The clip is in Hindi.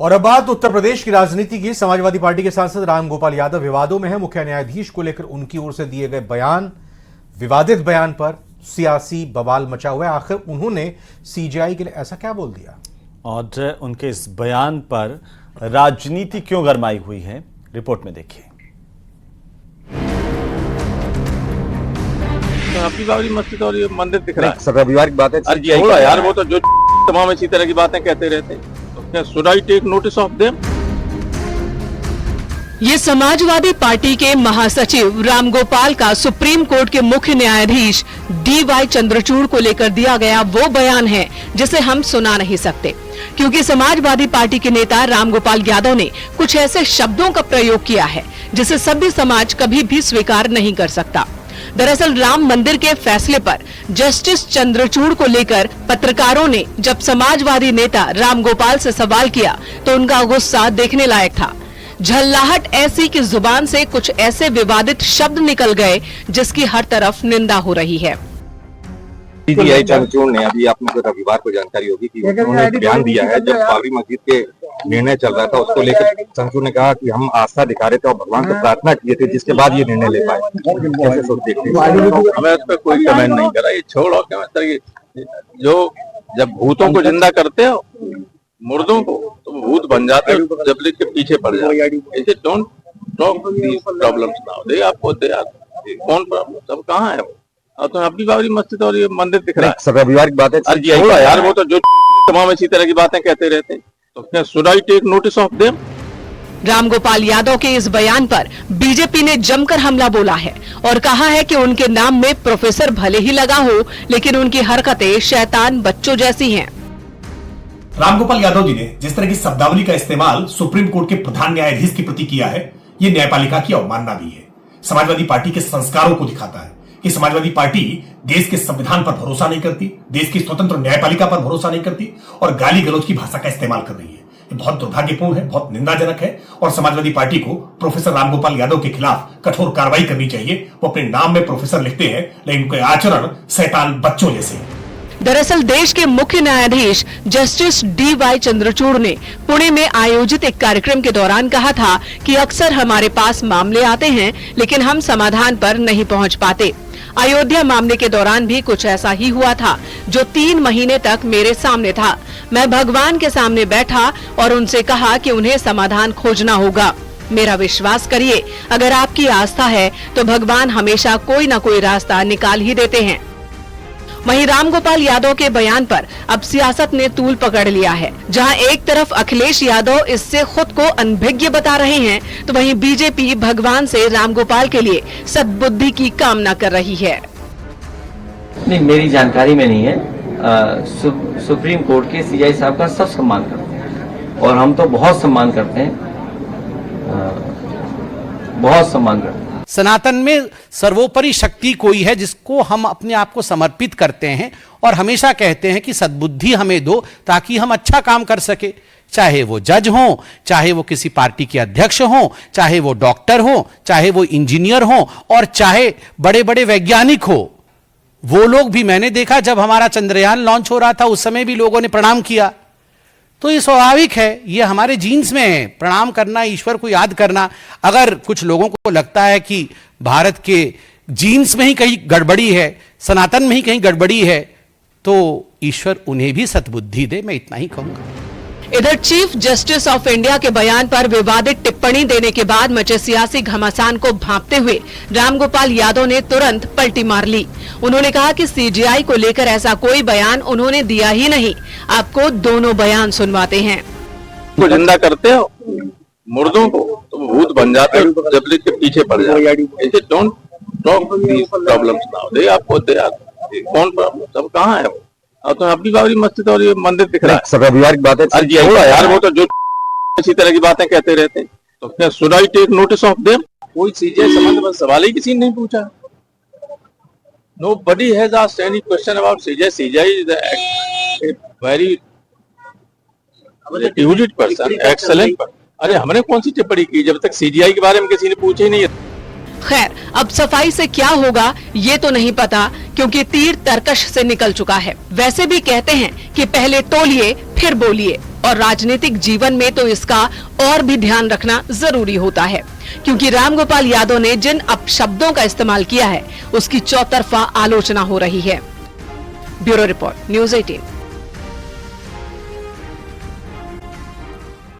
और अब बात उत्तर प्रदेश की राजनीति की। समाजवादी पार्टी के सांसद रामगोपाल यादव विवादों में है। मुख्य न्यायाधीश को लेकर उनकी ओर से दिए गए बयान, विवादित बयान पर सियासी बवाल मचा हुआ है। आखिर उन्होंने सीजेआई के लिए ऐसा क्या बोल दिया और उनके इस बयान पर राजनीति क्यों गरमाई हुई है, रिपोर्ट में देखिए। आपकी बाबरी मस्जिद और ये मंदिर दिख रहा है, रविवार की बात है। थोड़ा यार, वो तो जो तमाम इसी तरह की बातें कहते रहते हैं, तो क्या should I take notice of them? ये समाजवादी पार्टी के महासचिव रामगोपाल का सुप्रीम कोर्ट के मुख्य न्यायाधीश DY चंद्रचूड़ को लेकर दिया गया वो बयान है जिसे हम सुना नहीं सकते, क्योंकि समाजवादी पार्टी के नेता रामगोपाल यादव ने कुछ ऐसे शब्दों का प्रयोग किया है जिसे सभ्य समाज कभी भी स्वीकार नहीं कर सकता। दरअसल राम मंदिर के फैसले पर जस्टिस चंद्रचूड़ को लेकर पत्रकारों ने जब समाजवादी नेता रामगोपाल से सवाल किया तो उनका गुस्सा देखने लायक था। झल्लाहट ऐसी कि जुबान से कुछ ऐसे विवादित शब्द निकल गए जिसकी हर तरफ निंदा हो रही है। DY चंद्रचूड़ ने, अभी आपको रविवार को जानकारी होगी कि उन्होंने एक बयान दिया है। जब बाबरी मस्जिद के निर्णय चल रहा था उसको लेकर चंद्रचूड़ ने कहा कि हम आस्था दिखा रहे थे और भगवान से प्रार्थना किए थे, जिसके बाद ये निर्णय ले पाए। कैसे सोच देखते हैं? हमें इस पर कोई कमेंट नहीं करा, ये छोड़ो। क्या मतलब, जो जब भूतों को जिंदा करते हो, मुर्दों को, तो भूत बन जाते हो, जब के पीछे पड़ जाते। Don't talk these problems now. दे आपको दे कौन प्रॉब्लम, सब कहाँ है वो? तो अपनी बाबरी मस्जिद और ये मंदिर दिख रहा है, रविवार की बात है। थोड़ा यार, वो तो जो तमाम इसी तरह की बातें कहते रहते हैं, तो क्या should I take notice of them? Ramgopal Yadav के इस बयान पर बीजेपी ने जमकर हमला बोला है और कहा है कि उनके नाम में प्रोफेसर भले ही लगा हो, लेकिन उनकी हरकतें शैतान बच्चों जैसी हैं। रामगोपाल यादव जी ने जिस तरह की शब्दावली का इस्तेमाल सुप्रीम कोर्ट के प्रधान न्यायाधीश के प्रति किया है, ये न्यायपालिका की अवमानना भी है। समाजवादी पार्टी के संस्कारों को दिखाता है कि समाजवादी पार्टी देश के संविधान पर भरोसा नहीं करती, देश की स्वतंत्र न्यायपालिका पर भरोसा नहीं करती और गाली गलौज की भाषा का इस्तेमाल कर रही है। ये बहुत दुर्भाग्यपूर्ण है, बहुत निंदाजनक है और समाजवादी पार्टी को प्रोफेसर रामगोपाल यादव के खिलाफ कठोर कार्रवाई करनी चाहिए। वो अपने नाम में प्रोफेसर लिखते हैं, लेकिन उनके आचरण शैतान बच्चों जैसे हैं। दरअसल देश के मुख्य न्यायाधीश जस्टिस DY चंद्रचूड़ ने पुणे में आयोजित एक कार्यक्रम के दौरान कहा था कि अक्सर हमारे पास मामले आते हैं लेकिन हम समाधान पर नहीं पहुंच पाते। अयोध्या मामले के दौरान भी कुछ ऐसा ही हुआ था, जो 3 महीने तक मेरे सामने था। मैं भगवान के सामने बैठा और उनसे कहा कि उन्हें समाधान खोजना होगा। मेरा विश्वास करिए, अगर आपकी आस्था है तो भगवान हमेशा कोई न कोई रास्ता निकाल ही देते हैं। वहीं रामगोपाल यादव के बयान पर अब सियासत ने तूल पकड़ लिया है। जहां एक तरफ अखिलेश यादव इससे खुद को अनभिज्ञ बता रहे हैं, तो वहीं बीजेपी भगवान से रामगोपाल के लिए सद्बुद्धि की कामना कर रही है। नहीं, मेरी जानकारी में नहीं है। सुप्रीम कोर्ट के CI साहब का सब सम्मान करते हैं और हम तो बहुत सम्मान करते हैं, बहुत सम्मान करते हैं। सनातन में सर्वोपरि शक्ति कोई है जिसको हम अपने आप को समर्पित करते हैं और हमेशा कहते हैं कि सद्बुद्धि हमें दो ताकि हम अच्छा काम कर सके। चाहे वो जज हो, चाहे वो किसी पार्टी के अध्यक्ष हो, चाहे वो डॉक्टर हो, चाहे वो इंजीनियर हो और चाहे बड़े बड़े वैज्ञानिक हो। वो लोग भी मैंने देखा, जब हमारा चंद्रयान लॉन्च हो रहा था उस समय भी लोगों ने प्रणाम किया। तो ये स्वाभाविक है, ये हमारे जीन्स में है, प्रणाम करना, ईश्वर को याद करना। अगर कुछ लोगों को लगता है कि भारत के जीन्स में ही कहीं गड़बड़ी है, सनातन में ही कहीं गड़बड़ी है, तो ईश्वर उन्हें भी सद्बुद्धि दे, मैं इतना ही कहूंगा। इधर चीफ जस्टिस ऑफ इंडिया के बयान पर विवादित टिप्पणी देने के बाद मचे सियासी घमासान को भांपते हुए रामगोपाल यादव ने तुरंत पलटी मार ली। उन्होंने कहा कि CGI को लेकर ऐसा कोई बयान उन्होंने दिया ही नहीं। आपको दोनों बयान सुनवाते हैं। को जिंदा करते हो, मुर्दों को, तो भूत बन जाते हो, जब के पीछे पड़ जाते। Don't talk these problems now. दे आपको दे कौन प्रॉब्लम, सब कहाँ है वो? तो अपनी बाबरी मस्जिद और ये मंदिर दिख रहा है, रविवार की बात है। थोड़ा यार, वो तो जो इसी तरह की बातें कहते रहते हैं, तो क्या should I take notice of them? कोई CGI संबंध में सवाल ही किसी ने नहीं पूछा। Nobody has asked any question about CGI. CGI is a very erudite person, excellent person. अरे हमने कौन सी टिप्पणी की जब तक CGI के बारे में किसी ने पूछा ही नहीं है। खैर, अब सफाई से क्या होगा ये तो नहीं पता, क्योंकि तीर तरकश से निकल चुका है। वैसे भी कहते हैं कि पहले तोलिए फिर बोलिए। और राजनीतिक जीवन में तो इसका और भी ध्यान रखना जरूरी होता है, क्योंकि रामगोपाल यादव ने जिन अपशब्दों का इस्तेमाल किया है उसकी चौतरफा आलोचना हो रही है। Bureau report, news 18।